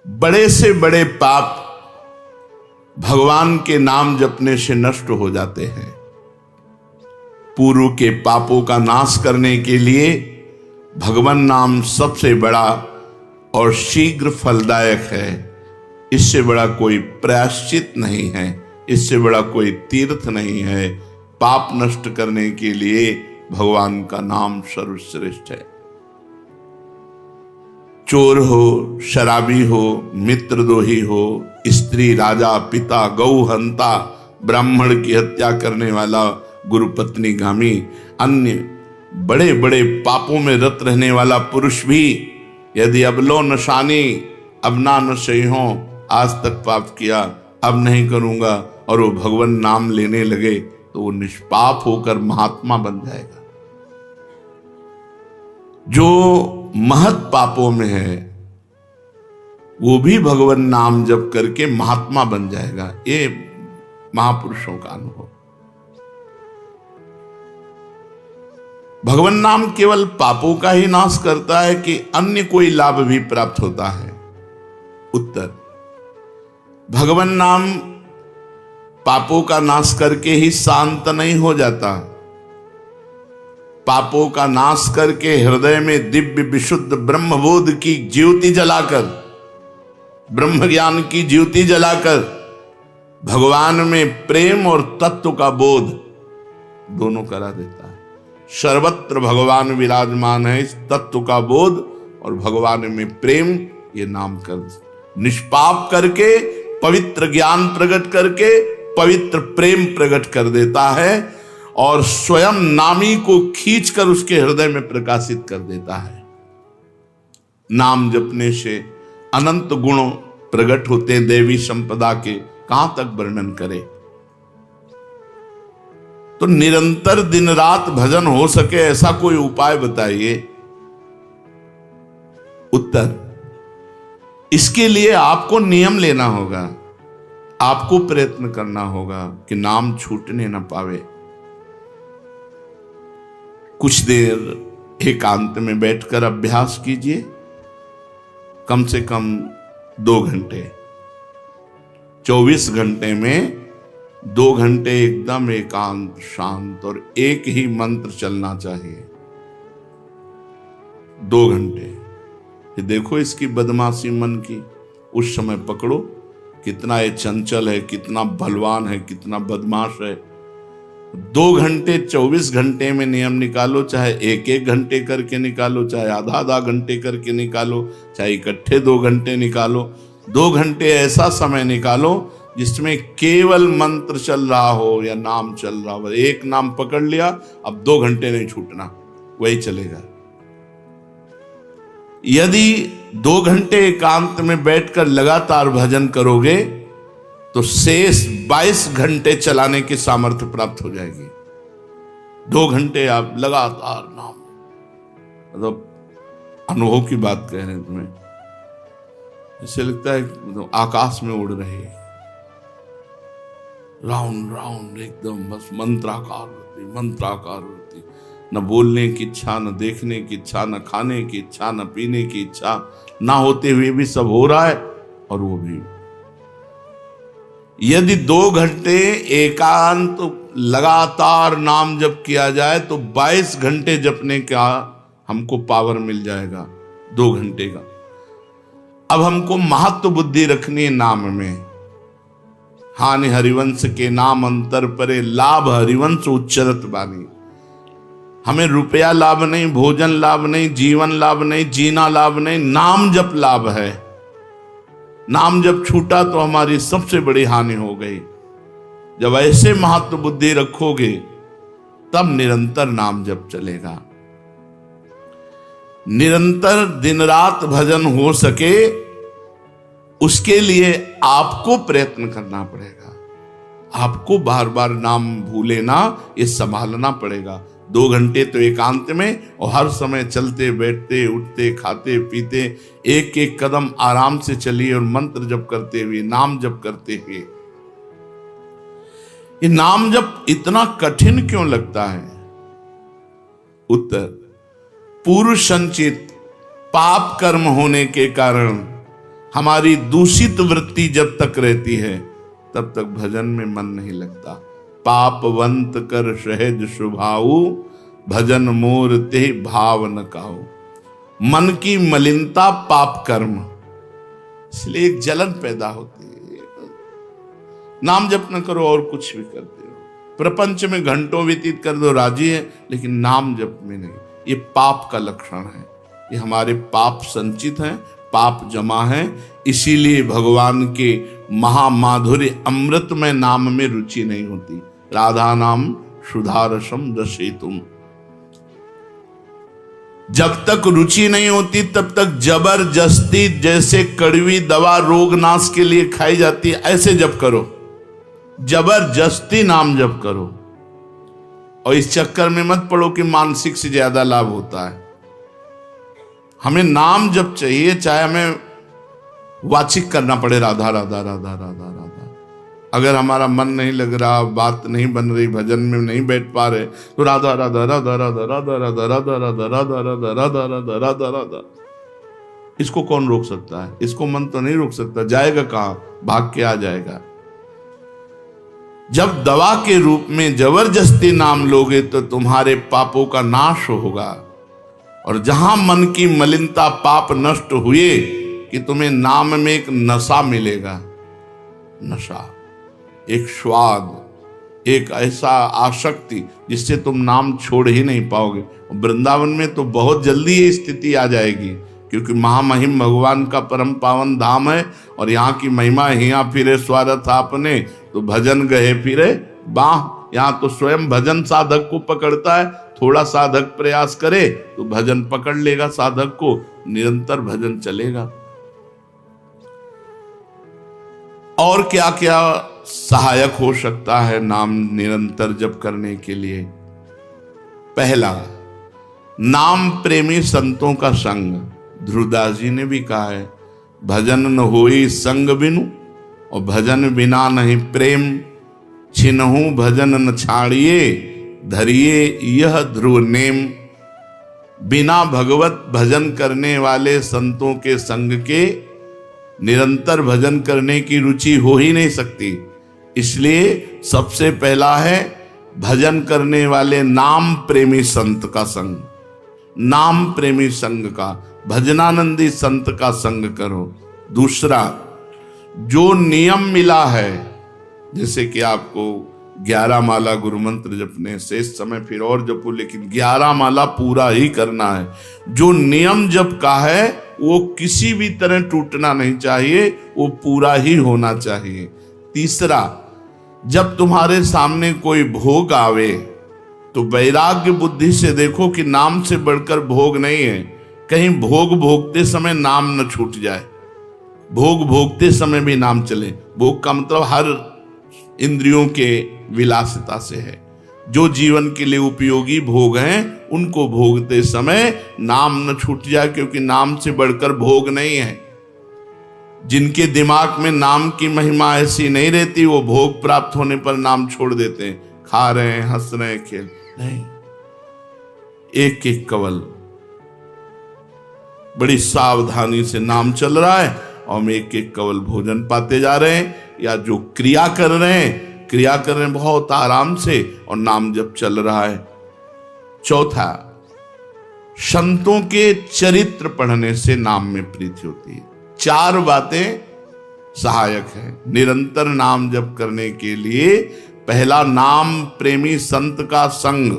बड़े से बड़े पाप भगवान के नाम जपने से नष्ट हो जाते हैं। पूर्व के पापों का नाश करने के लिए भगवान नाम सबसे बड़ा और शीघ्र फलदायक है। इससे बड़ा कोई प्रायश्चित नहीं है, इससे बड़ा कोई तीर्थ नहीं है। पाप नष्ट करने के लिए भगवान का नाम सर्वश्रेष्ठ है। चोर हो, शराबी हो, मित्रद्रोही हो, स्त्री, राजा, पिता, गौ हंता, ब्राह्मण की हत्या करने वाला, गुरुपत्नी गामी, अन्य बड़े बड़े पापों में रत रहने वाला पुरुष भी यदि अब लो नशानी अब ना नशे हो, आज तक पाप किया अब नहीं करूंगा, और वो भगवान नाम लेने लगे तो वो निष्पाप होकर महात्मा बन जाएगा। जो महत पापों में है वो भी भगवान नाम जप करके महात्मा बन जाएगा। ये महापुरुषों का अनुभव। भगवान नाम केवल पापों का ही नाश करता है कि अन्य कोई लाभ भी प्राप्त होता है? उत्तर, भगवान नाम पापों का नाश करके ही शांत नहीं हो जाता। पापों का नाश करके हृदय में दिव्य विशुद्ध ब्रह्मबोध की ज्योति जलाकर, ब्रह्म ज्ञान की ज्योति जलाकर भगवान में प्रेम और तत्व का बोध दोनों करा देता है। सर्वत्र भगवान विराजमान है। इस तत्व का बोध और भगवान में प्रेम, ये नाम कर निष्पाप करके पवित्र ज्ञान प्रकट करके पवित्र प्रेम प्रकट कर देता है और स्वयं नामी को खींचकर उसके हृदय में प्रकाशित कर देता है। नाम जपने से अनंत गुण प्रकट होते हैं देवी संपदा के, कहां तक वर्णन करें। तो निरंतर दिन रात भजन हो सके ऐसा कोई उपाय बताइए। उत्तर, इसके लिए आपको नियम लेना होगा, आपको प्रयत्न करना होगा कि नाम छूटने न पावे। कुछ देर एकांत में बैठकर अभ्यास कीजिए, कम से कम 2 घंटे। 24 घंटे में 2 घंटे एकदम एकांत शांत और एक ही मंत्र चलना चाहिए। 2 घंटे। ये देखो इसकी बदमाशी मन की, उस समय पकड़ो कितना ये चंचल है, कितना बलवान है, कितना बदमाश है। 2 घंटे 24 घंटे में नियम निकालो, चाहे 1-1 घंटे करके निकालो, चाहे आधा घंटे करके निकालो, चाहे इकट्ठे 2 घंटे निकालो। 2 घंटे ऐसा समय निकालो जिसमें केवल मंत्र चल रहा हो या नाम चल रहा हो। एक नाम पकड़ लिया, अब 2 घंटे नहीं छूटना, वही चलेगा। यदि 2 घंटे एकांत में बैठकर लगातार भजन करोगे तो शेष 22 घंटे चलाने की सामर्थ्य प्राप्त हो जाएगी। 2 घंटे आप लगातार नाम, मतलब अनुभव की बात कह रहे हैं तुम्हें, इससे लगता है मतलब आकाश में उड़ रहे हैं, राउंड राउंड एकदम, बस मंत्राकार होती, न बोलने की इच्छा, न देखने की इच्छा, न खाने की इच्छा, न पीने की इच्छा, ना होते हुए भी सब हो रहा है। और वो भी यदि 2 घंटे एकांत लगातार नाम जप किया जाए तो 22 घंटे जपने का हमको पावर मिल जाएगा 2 घंटे का। अब हमको महत्व बुद्धि रखनी है नाम में। हानि हरिवंश के नाम अंतर परे, लाभ हरिवंश उच्चरत बानी। हमें रुपया लाभ नहीं, भोजन लाभ नहीं, जीवन लाभ नहीं, जीना लाभ नहीं, नाम जप लाभ है। नाम जब छूटा तो हमारी सबसे बड़ी हानि हो गई। जब ऐसे महत्व बुद्धि रखोगे तब निरंतर नाम जप चलेगा। निरंतर दिन रात भजन हो सके उसके लिए आपको प्रयत्न करना पड़ेगा। आपको बार बार नाम भूले ना, ये संभालना पड़ेगा। 2 घंटे तो एकांत में, और हर समय चलते बैठते उठते खाते पीते एक एक कदम आराम से चलिए और मंत्र जप करते हुए, नाम जप करते हुए। ये नाम जप इतना कठिन क्यों लगता है? उत्तर, पूर्व संचित पाप कर्म होने के कारण हमारी दूषित वृत्ति जब तक रहती है तब तक भजन में मन नहीं लगता। पापवंत कर सहज स्वभाऊ, भजन मोर ते भाव न काऊ। मन की मलिनता पाप कर्म, इसलिए एक जलन पैदा होती है। नाम जप न करो और कुछ भी करते हो, प्रपंच में घंटों व्यतीत कर दो, राजी है, लेकिन नाम जप में नहीं। ये पाप का लक्षण है। ये हमारे पाप संचित हैं, पाप जमा है। इसीलिए भगवान के महामाधुर्य अमृतमय नाम में रुचि नहीं होती। राधा नाम सुधारसम रसेतुम। जब तक रुचि नहीं होती तब तक जबरदस्ती, जैसे कड़वी दवा रोग नाश के लिए खाई जाती है, ऐसे जप करो, जबरदस्ती नाम जप करो। और इस चक्कर में मत पड़ो कि मानसिक से ज्यादा लाभ होता है। हमें नाम जप चाहिए, चाहे हमें वाचिक करना पड़े राधा राधा राधा राधा राधा। अगर हमारा मन नहीं लग रहा, बात नहीं बन रही, भजन में नहीं बैठ पा रहे, तो राधा राधा राधा राधा राधा राधा राधा राधा राधा राधा राधा राधा राधा राधा। इसको कौन रोक सकता है? इसको मन तो नहीं रोक सकता। जाएगा कहां? भाग के आ जाएगा। जब दवा के रूप में जबरदस्ती नाम लोगे तो तुम्हारे पापों का नाश होगा। और जहां मन की मलिनता, पाप नष्ट हुए कि तुम्हें नाम में एक नशा मिलेगा। नशा, एक स्वाद, एक ऐसा आसक्ति जिससे तुम नाम छोड़ ही नहीं पाओगे। वृंदावन में तो बहुत जल्दी ये स्थिति आ जाएगी, क्योंकि महामहिम भगवान का परम पावन धाम है। और यहाँ की महिमा, हिया फिरे स्वार्थ आपने, तो भजन गए फिरे बाह। यहाँ तो स्वयं भजन साधक को पकड़ता है। थोड़ा साधक प्रयास करे तो भजन पकड़ लेगा साधक को, निरंतर भजन चलेगा। और क्या क्या सहायक हो सकता है नाम निरंतर जप करने के लिए? पहला, नाम प्रेमी संतों का संग। ध्रुवदास जी ने भी कहा है, भजन न होई संग बिनु, और भजन बिना नहीं प्रेम। छिनहु भजन न छाड़िए, धरिए यह ध्रुव नेम। बिना भगवत भजन करने वाले संतों के संग के निरंतर भजन करने की रुचि हो ही नहीं सकती। इसलिए सबसे पहला है भजन करने वाले नाम प्रेमी संत का संग। नाम प्रेमी संग का, भजनानंदी संत का संग करो। दूसरा, जो नियम मिला है, जैसे कि आपको 11 माला गुरु मंत्र जपने से इस समय फिर और जपो, लेकिन 11 माला पूरा ही करना है। जो नियम जप का है वो किसी भी तरह टूटना नहीं चाहिए, वो पूरा ही होना चाहिए। तीसरा, जब तुम्हारे सामने कोई भोग आवे तो वैराग्य बुद्धि से देखो कि नाम से बढ़कर भोग नहीं है। कहीं भोग भोगते समय नाम न छूट जाए। भोग भोगते समय भी नाम चले। भोग का मतलब हर इंद्रियों के विलासिता से है। जो जीवन के लिए उपयोगी भोग हैं उनको भोगते समय नाम न छूट जाए, क्योंकि नाम से बढ़कर भोग नहीं है। जिनके दिमाग में नाम की महिमा ऐसी नहीं रहती, वो भोग प्राप्त होने पर नाम छोड़ देते हैं। खा रहे हैं, हंस रहे हैं, खेल नहीं। एक एक कवल बड़ी सावधानी से नाम चल रहा है और हम एक एक कवल भोजन पाते जा रहे हैं, या जो क्रिया कर रहे हैं बहुत आराम से और नाम जब चल रहा है। चौथा, संतों के चरित्र पढ़ने से नाम में प्रीति होती है। 4 बातें सहायक हैं निरंतर नाम जप करने के लिए। पहला, नाम प्रेमी संत का संग।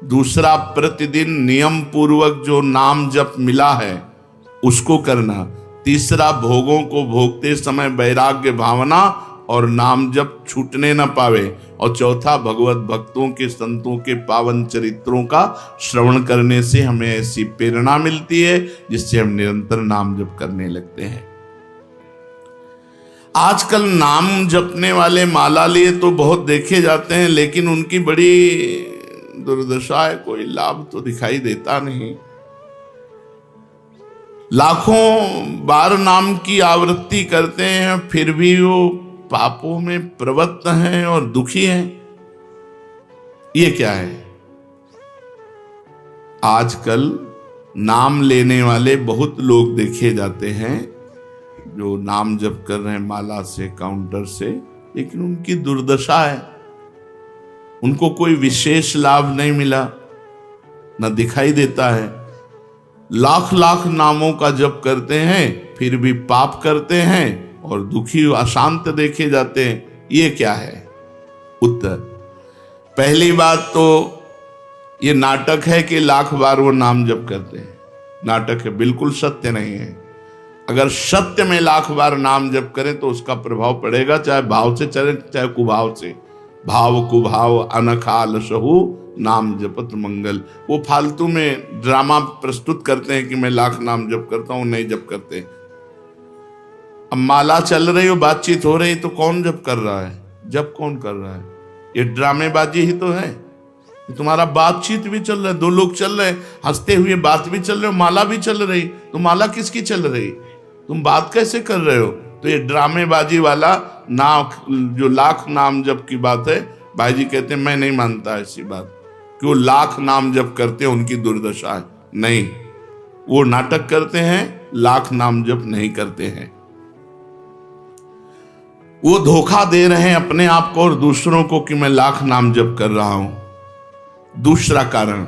दूसरा, प्रतिदिन नियम पूर्वक जो नाम जप मिला है उसको करना। तीसरा, भोगों को भोगते समय वैराग्य भावना और नाम जप छूटने न पावे। और चौथा, भगवत भक्तों के संतों के पावन चरित्रों का श्रवण करने से हमें ऐसी प्रेरणा मिलती है जिससे हम निरंतर नाम जप करने लगते हैं। आजकल नाम जपने वाले माला लिए तो बहुत देखे जाते हैं, लेकिन उनकी बड़ी दुर्दशा है, कोई लाभ तो दिखाई देता नहीं। लाखों बार नाम की आवृत्ति करते हैं, फिर भी वो पापों में प्रवृत्त हैं और दुखी हैं। ये क्या है? आजकल नाम लेने वाले बहुत लोग देखे जाते हैं जो नाम जप कर रहे हैं माला से, काउंटर से, लेकिन उनकी दुर्दशा है, उनको कोई विशेष लाभ नहीं मिला, न दिखाई देता है। लाख लाख नामों का जप करते हैं फिर भी पाप करते हैं और दुखी अशांत देखे जाते हैं। ये क्या है? उत्तर, पहली बात तो ये नाटक है कि लाख बार वो नाम जप करते हैं। नाटक है, बिल्कुल सत्य नहीं है। अगर सत्य में लाख बार नाम जप करें तो उसका प्रभाव पड़ेगा, चाहे भाव से चले चाहे कुभाव से। भाव कुभाव अनखाल सहु नाम जपत मंगल। वो फालतू में ड्रामा प्रस्तुत करते हैं कि मैं लाख नाम जप करता हूं, नहीं जप करते। अब माला चल रही हो, बातचीत हो रही, तो कौन जप कर रहा है? जप कौन कर रहा है? ये ड्रामेबाजी ही तो है। तुम्हारा बातचीत भी चल रहा है, दो लोग चल रहे हैं, हंसते हुए बात भी चल रहे हो, माला भी चल रही, तो माला किसकी चल रही? तुम बात कैसे कर रहे हो? तो ये ड्रामेबाजी वाला जो लाख नाम जप की बात है, भाई जी कहते हैं मैं नहीं मानता ऐसी बात कि वो लाख नाम जप करते हैं उनकी दुर्दशा है। नहीं, वो नाटक करते हैं, लाख नाम जप नहीं करते हैं। वो धोखा दे रहे हैं अपने आप को और दूसरों को कि मैं लाख नाम जप कर रहा हूं। दूसरा कारण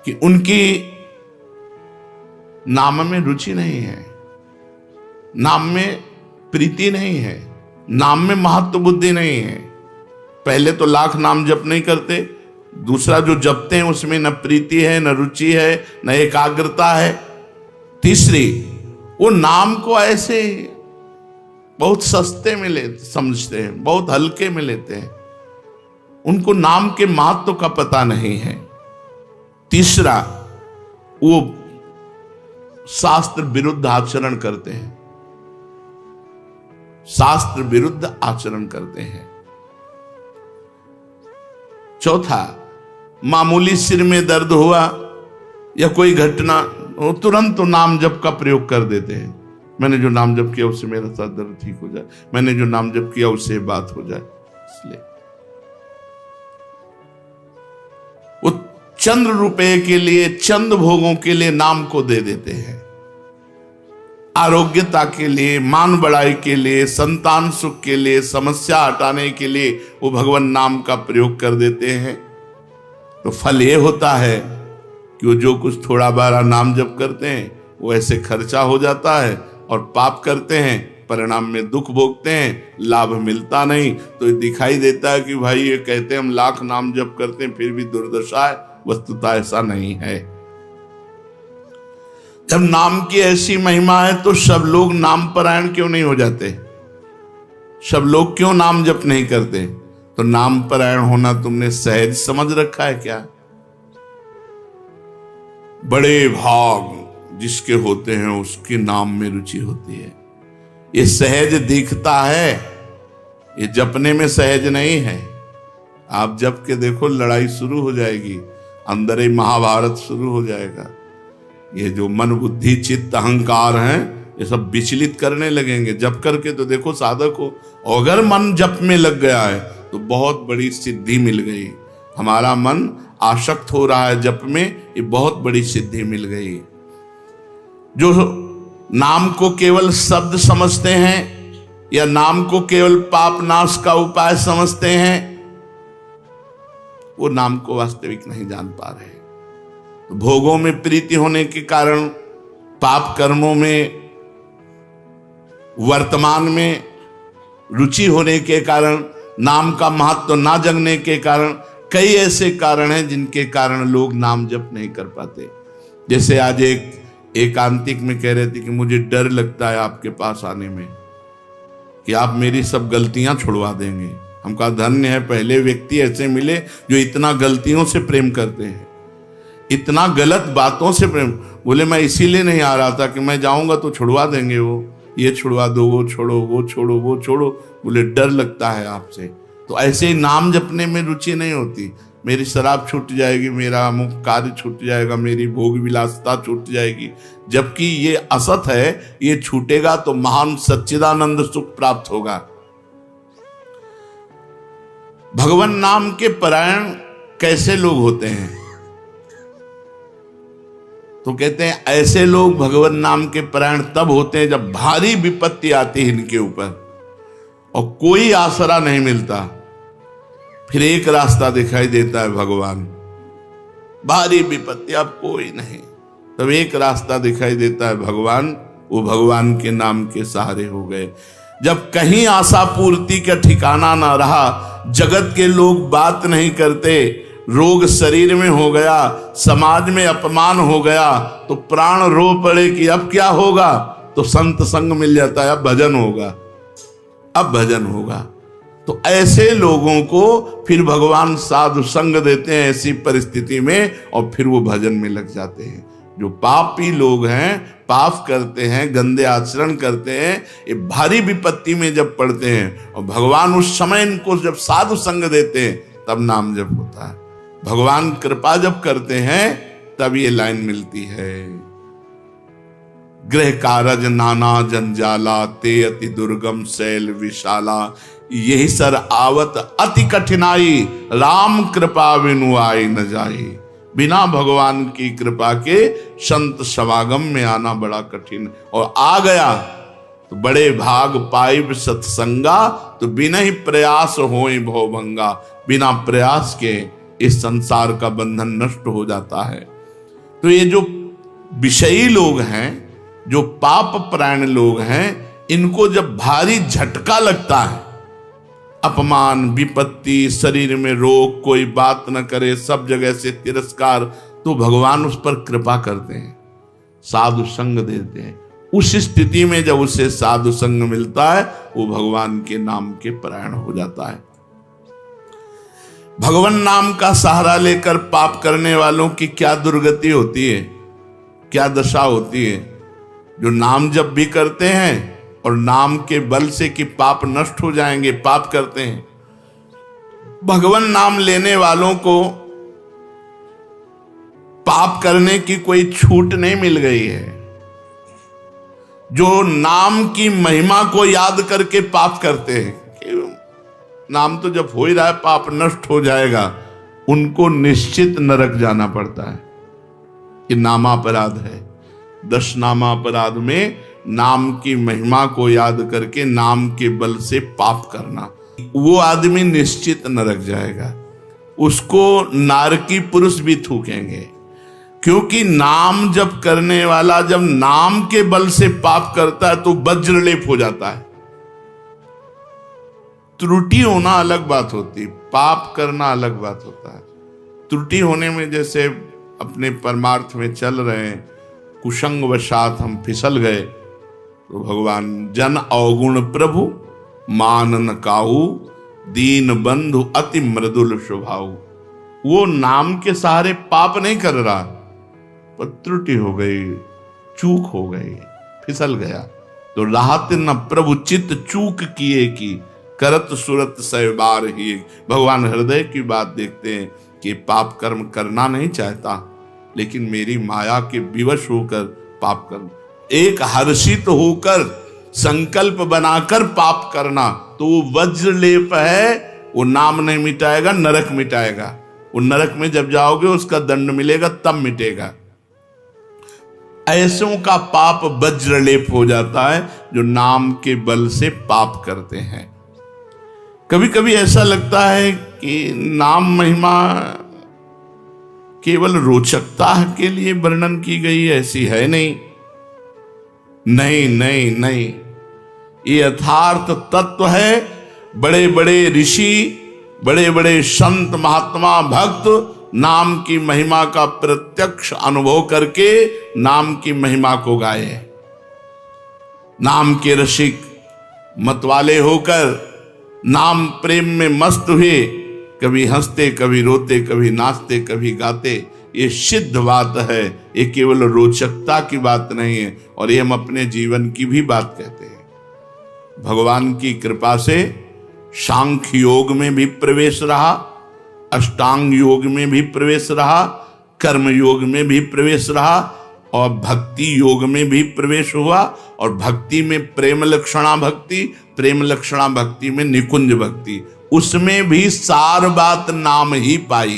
कि उनकी नाम में रुचि नहीं है, नाम में प्रीति नहीं है, नाम में महत्व बुद्धि नहीं है। पहले तो लाख नाम जप नहीं करते, दूसरा जो जपते हैं उसमें न प्रीति है, न रुचि है, न एकाग्रता है। तीसरी, वो नाम को ऐसे बहुत सस्ते में समझते हैं, बहुत हल्के में लेते हैं, उनको नाम के महत्व का पता नहीं है। तीसरा, वो शास्त्र विरुद्ध आचरण करते हैं, शास्त्र विरुद्ध आचरण करते हैं। चौथा, मामूली सिर में दर्द हुआ या कोई घटना, वो तुरंत तो नाम जप का प्रयोग कर देते हैं। मैंने जो नाम जप किया उससे मेरा सर दर्द ठीक हो जाए, मैंने जो नाम जप किया उससे बात हो जाए। इसलिए वो चंद रुपए के लिए, चंद भोगों के लिए नाम को दे देते हैं। आरोग्यता के लिए, मान बढ़ाई के लिए, संतान सुख के लिए, समस्या हटाने के लिए वो भगवान नाम का प्रयोग कर देते हैं। तो फल ये होता है कि वो जो कुछ थोड़ा बारा नाम जप करते हैं वो ऐसे खर्चा हो जाता है, और पाप करते हैं, परिणाम में दुख भोगते हैं, लाभ मिलता नहीं। तो ये दिखाई देता है कि भाई ये कहते हैं हम लाख नाम जप करते हैं फिर भी दुर्दशा है। वस्तुतः ऐसा नहीं है। जब नाम की ऐसी महिमा है तो सब लोग नाम परायण क्यों नहीं हो जाते? सब लोग क्यों नाम जप नहीं करते? तो नाम परायण होना तुमने सहज समझ रखा है क्या? बड़े भाग जिसके होते हैं उसके नाम में रुचि होती है। ये सहज दिखता है, ये जपने में सहज नहीं है। आप जप के देखो, लड़ाई शुरू हो जाएगी, अंदर ही महाभारत शुरू हो जाएगा। ये जो मन बुद्धि चित्त अहंकार हैं, ये सब विचलित करने लगेंगे। जप करके तो देखो साधक हो, अगर मन जप में लग गया है तो बहुत बड़ी सिद्धि मिल गई। हमारा मन आसक्त हो रहा है जप में, ये बहुत बड़ी सिद्धि मिल गई। जो नाम को केवल शब्द समझते हैं या नाम को केवल पाप नाश का उपाय समझते हैं, वो नाम को वास्तविक नहीं जान पा रहे। तो भोगों में प्रीति होने के कारण, पाप कर्मों में, वर्तमान में रुचि होने के कारण, नाम का महत्व ना जगने के कारण, कई ऐसे कारण हैं जिनके कारण लोग नाम जप नहीं कर पाते। जैसे आज एक एकांतिक में कह रहे थे कि मुझे डर लगता है आपके पास आने में कि आप मेरी सब गलतियां छुड़वा देंगे। हम कहा धन्य है, पहले व्यक्ति ऐसे मिले जो इतना गलतियों से प्रेम करते हैं, इतना गलत बातों से प्रेम। बोले मैं इसीलिए नहीं आ रहा था कि मैं जाऊंगा तो छुड़वा देंगे, वो ये छुड़वा दो, वो छोड़ो, वो छोड़ो, वो छोड़ो। बोले डर लगता है आपसे। तो ऐसे ही नाम जपने में रुचि नहीं होती। मेरी शराब छूट जाएगी, मेरा अमुक कार्य छूट जाएगा, मेरी भोग विलासता छूट जाएगी। जबकि ये असत है, ये छूटेगा तो महान सच्चिदानंद सुख प्राप्त होगा। भगवान नाम के परायण कैसे लोग होते हैं? तो कहते हैं ऐसे लोग भगवान नाम के परायण तब होते हैं जब भारी विपत्ति आती है इनके ऊपर और कोई आसरा नहीं मिलता। फिर एक रास्ता दिखाई देता है भगवान, भारी विपत्ति अब कोई नहीं, तब एक रास्ता दिखाई देता है भगवान, वो भगवान के नाम के सहारे हो गए। जब कहीं आशा पूर्ति का ठिकाना ना रहा, जगत के लोग बात नहीं करते, रोग शरीर में हो गया, समाज में अपमान हो गया, तो प्राण रो पड़े कि अब क्या होगा, तो संत संग मिल जाता है, अब भजन होगा, अब भजन होगा। तो ऐसे लोगों को फिर भगवान साधु संग देते हैं ऐसी परिस्थिति में, और फिर वो भजन में लग जाते हैं। जो पापी लोग हैं, पाप करते हैं, गंदे आचरण करते हैं, ये भारी विपत्ति में जब पड़ते हैं और भगवान उस समय इनको जब साधु संग देते हैं तब नाम जप होता है। भगवान कृपा जब करते हैं तब ये लाइन मिलती है, गृह कारज नाना जंजाला, ते अति दुर्गम शैल विशाला, यही सर आवत अति कठिनाई, राम कृपा बिनु आई न जाई। बिना भगवान की कृपा के संत समागम में आना बड़ा कठिन, और आ गया तो बड़े भाग पाइब सत्संगा, तो बिना ही प्रयास होई भवभंगा। बिना प्रयास के इस संसार का बंधन नष्ट हो जाता है। तो ये जो विषयी लोग हैं, जो पाप परायण लोग हैं, इनको जब भारी झटका लगता है, अपमान, विपत्ति, शरीर में रोग, कोई बात न करे, सब जगह से तिरस्कार, तो भगवान उस पर कृपा करते हैं, साधु संग देते हैं। उस स्थिति में जब उसे साधु संग मिलता है, वो भगवान के नाम के परायण हो जाता है। भगवान नाम का सहारा लेकर पाप करने वालों की क्या दुर्गति होती है, क्या दशा होती है। जो नाम जब भी करते हैं और नाम के बल से कि पाप नष्ट हो जाएंगे, पाप करते हैं। भगवान नाम लेने वालों को पाप करने की कोई छूट नहीं मिल गई है। जो नाम की महिमा को याद करके पाप करते हैं कि नाम तो जब हो ही रहा है, पाप नष्ट हो जाएगा, उनको निश्चित नरक जाना पड़ता है। ये नामापराध है। 10 नामापराध में नाम की महिमा को याद करके नाम के बल से पाप करना, वो आदमी निश्चित नरक जाएगा। उसको नारकी पुरुष भी थूकेंगे, क्योंकि नाम जप करने वाला जब नाम के बल से पाप करता है तो वज्रलेप हो जाता है। त्रुटि होना अलग बात होती, पाप करना अलग बात होता है। त्रुटि होने में जैसे अपने परमार्थ में चल रहे हैं, कुसंग वशात हम फिसल गए, तो भगवान जन अवगुण प्रभु मान न काहू, दीन बंधु अति मृदुल स्वभाव। वो नाम के सहारे पाप नहीं कर रहा, पर त्रुटि हो गई, चूक हो गई, फिसल गया। तो राहत न प्रभु चित्त चूक किए की, करत सुरत सहबार ही। भगवान हृदय की बात देखते हैं कि पाप कर्म करना नहीं चाहता, लेकिन मेरी माया के विवश होकर पाप करना, एक हर्षित होकर संकल्प बनाकर पाप करना, तो वो वज्रलेप है। वो नाम नहीं मिटाएगा, नरक मिटाएगा। वो नरक में जब जाओगे उसका दंड मिलेगा, तब मिटेगा। ऐसों का पाप वज्रलेप हो जाता है जो नाम के बल से पाप करते हैं। कभी कभी ऐसा लगता है कि नाम महिमा केवल रोचकता के लिए वर्णन की गई है, ऐसी है नहीं। नहीं नहीं नहीं, ये यथार्थ तत्व है। बड़े बड़े ऋषि, बड़े बड़े संत, महात्मा, भक्त नाम की महिमा का प्रत्यक्ष अनुभव करके नाम की महिमा को गाए। नाम के रसिक मतवाले होकर नाम प्रेम में मस्त हुए, कभी हंसते, कभी रोते, कभी नाचते, कभी गाते। ये सिद्ध बात है, ये केवल रोचकता की बात नहीं है, और ये हम अपने जीवन की भी बात कहते हैं। भगवान की कृपा से सांख्य योग में भी प्रवेश रहा, अष्टांग योग में भी प्रवेश रहा, कर्म योग में भी प्रवेश रहा, और भक्ति योग में भी प्रवेश हुआ। और भक्ति में प्रेम लक्षणा भक्ति, प्रेम लक्षणा भक्ति में निकुंज भक्ति, उसमें भी सार बात नाम ही पाई।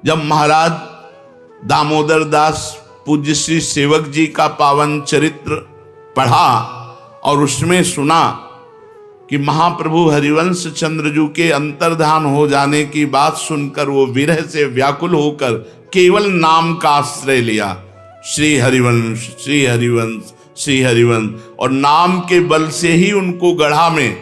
जब महाराज दामोदर दास पूज्य श्री सेवक जी का पावन चरित्र पढ़ा और उसमें सुना कि महाप्रभु हरिवंश चंद्रजू के अंतर्धान हो जाने की बात सुनकर वो विरह से व्याकुल होकर केवल नाम का आश्रय लिया, श्री हरिवंश श्री हरिवंश श्री हरिवंश, और नाम के बल से ही उनको गढ़ा में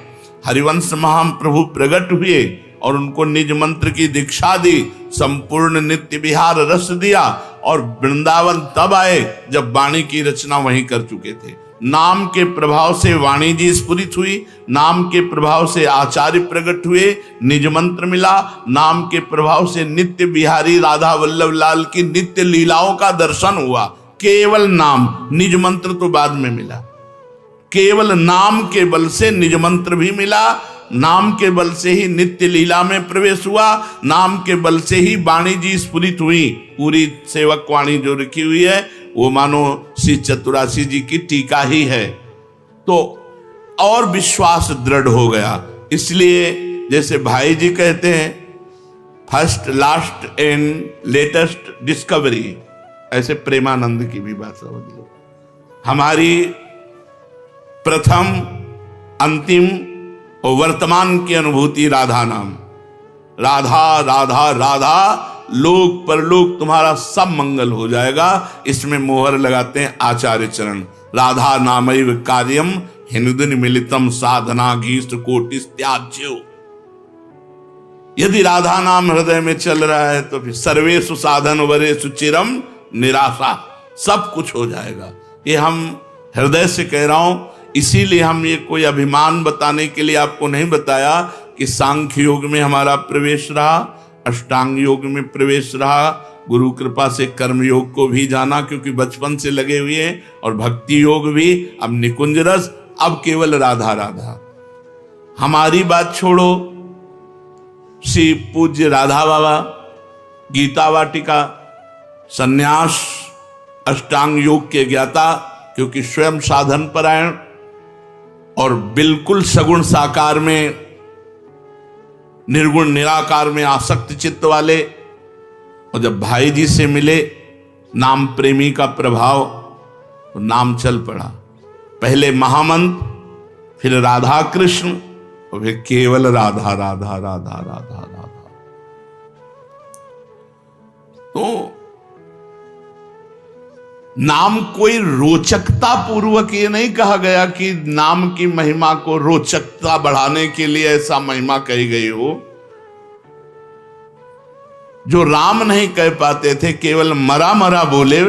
हरिवंश महाप्रभु प्रकट हुए और उनको निज मंत्र की दीक्षा दी, संपूर्ण नित्य विहार रस दिया और वृंदावन तब आए जब वाणी की रचना वहीं कर चुके थे। नाम के प्रभाव से वाणी जी स्फुरित हुई, नाम के प्रभाव से आचार्य प्रकट हुए, निज मंत्र मिला, नाम के प्रभाव से नित्य बिहारी राधा वल्लभ लाल की नित्य लीलाओं का दर्शन हुआ। केवल नाम, निज मंत्र तो बाद में मिला, केवल नाम के बल से निज मंत्र भी मिला, नाम के बल से ही नित्य लीला में प्रवेश हुआ, नाम के बल से ही वाणी जी स्फुरित हुई। पूरी सेवक वाणी जो लिखी हुई है वो मानो श्री चतुरासी जी की टीका ही है, तो और विश्वास दृढ़ हो गया। इसलिए जैसे भाई जी कहते हैं first last and latest discovery, ऐसे प्रेमानंद की भी बात समझ लो। हमारी प्रथम अंतिम और वर्तमान की अनुभूति राधा नाम, राधा राधा राधा, लोक परलोक तुम्हारा सब मंगल हो जाएगा। इसमें मोहर लगाते हैं आचार्य चरण, राधा नामैव कार्यम हिंदुन मिलितम साधना घीष्ट कोटिस त्याज्यो। यदि राधा नाम हृदय में चल रहा है तो फिर सर्वेषु साधन वरेषु चिरम निराशा, सब कुछ हो जाएगा। ये हम हृदय से कह रहा हूं, इसीलिए हम ये कोई अभिमान बताने के लिए आपको नहीं बताया कि सांख्य योग में हमारा प्रवेश रहा, अष्टांग योग में प्रवेश रहा, गुरु कृपा से कर्म योग को भी जाना क्योंकि बचपन से लगे हुए हैं, और भक्ति योग भी, अब निकुंज रस, अब केवल राधा राधा। हमारी बात छोड़ो, श्री पूज्य राधा बाबा गीता वाटिका सन्यास अष्टांग योग के ज्ञाता, क्योंकि स्वयं साधन परायण और बिल्कुल सगुण साकार में निर्गुण निराकार में आसक्त चित्त वाले, और जब भाई जी से मिले नाम प्रेमी का प्रभाव, तो नाम चल पड़ा। पहले महामंत्र, फिर राधा कृष्ण, और फिर केवल राधा राधा राधा राधा राधा। तो नाम कोई रोचकता पूर्वक ये नहीं कहा गया कि नाम की महिमा को रोचकता बढ़ाने के लिए ऐसा महिमा कही गई हो। जो राम नहीं कह पाते थे, केवल मरा मरा बोले,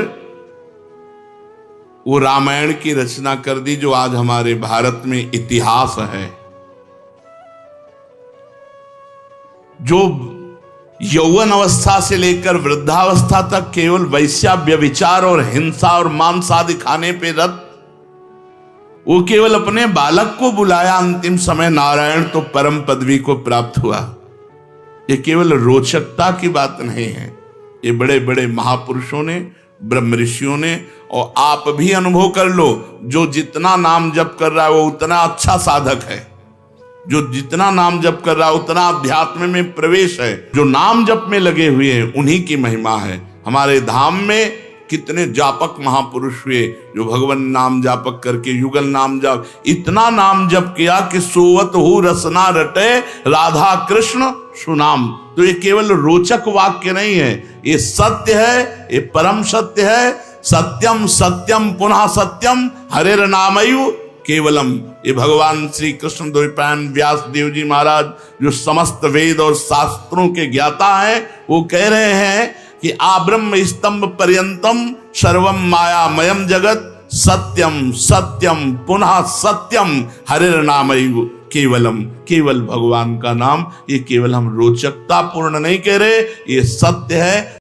वो रामायण की रचना कर दी, जो आज हमारे भारत में इतिहास है। जो यौवन अवस्था से लेकर वृद्धावस्था तक केवल वैश्या व्यभिचार और हिंसा और मांस आदि खाने पे रत, वो केवल अपने बालक को बुलाया अंतिम समय, नारायण तो परम पदवी को प्राप्त हुआ। ये केवल रोचकता की बात नहीं है, ये बड़े बड़े महापुरुषों ने, ब्रह्म ऋषियों ने, और आप भी अनुभव कर लो, जो जितना नाम जप कर रहा है वो उतना अच्छा साधक है, जो जितना नाम जप कर रहा है उतना अध्यात्म में प्रवेश है। जो नाम जप में लगे हुए हैं उन्हीं की महिमा है। हमारे धाम में कितने जापक महापुरुष हुए जो भगवान नाम जापक करके युगल नाम जाप, इतना नाम जप किया कि सोवत हु रसना रटे राधा कृष्ण सुनाम। तो ये केवल रोचक वाक्य नहीं है, ये सत्य है, ये परम सत्य है। सत्यम सत्यम पुनः सत्यम हरेर नामयु केवलम। ये भगवान श्री कृष्ण द्वैपायन व्यास देव जी महाराज, जो समस्त वेद और शास्त्रों के ज्ञाता हैं, वो कह रहे हैं कि आब्रह्म स्तंभ पर्यंतम सर्वम मायामयम जगत सत्यम सत्यम पुनः सत्यम हरेर नामयु केवलम। केवल भगवान का नाम, ये केवल हम रोचकता पूर्ण नहीं कह रहे, ये सत्य है।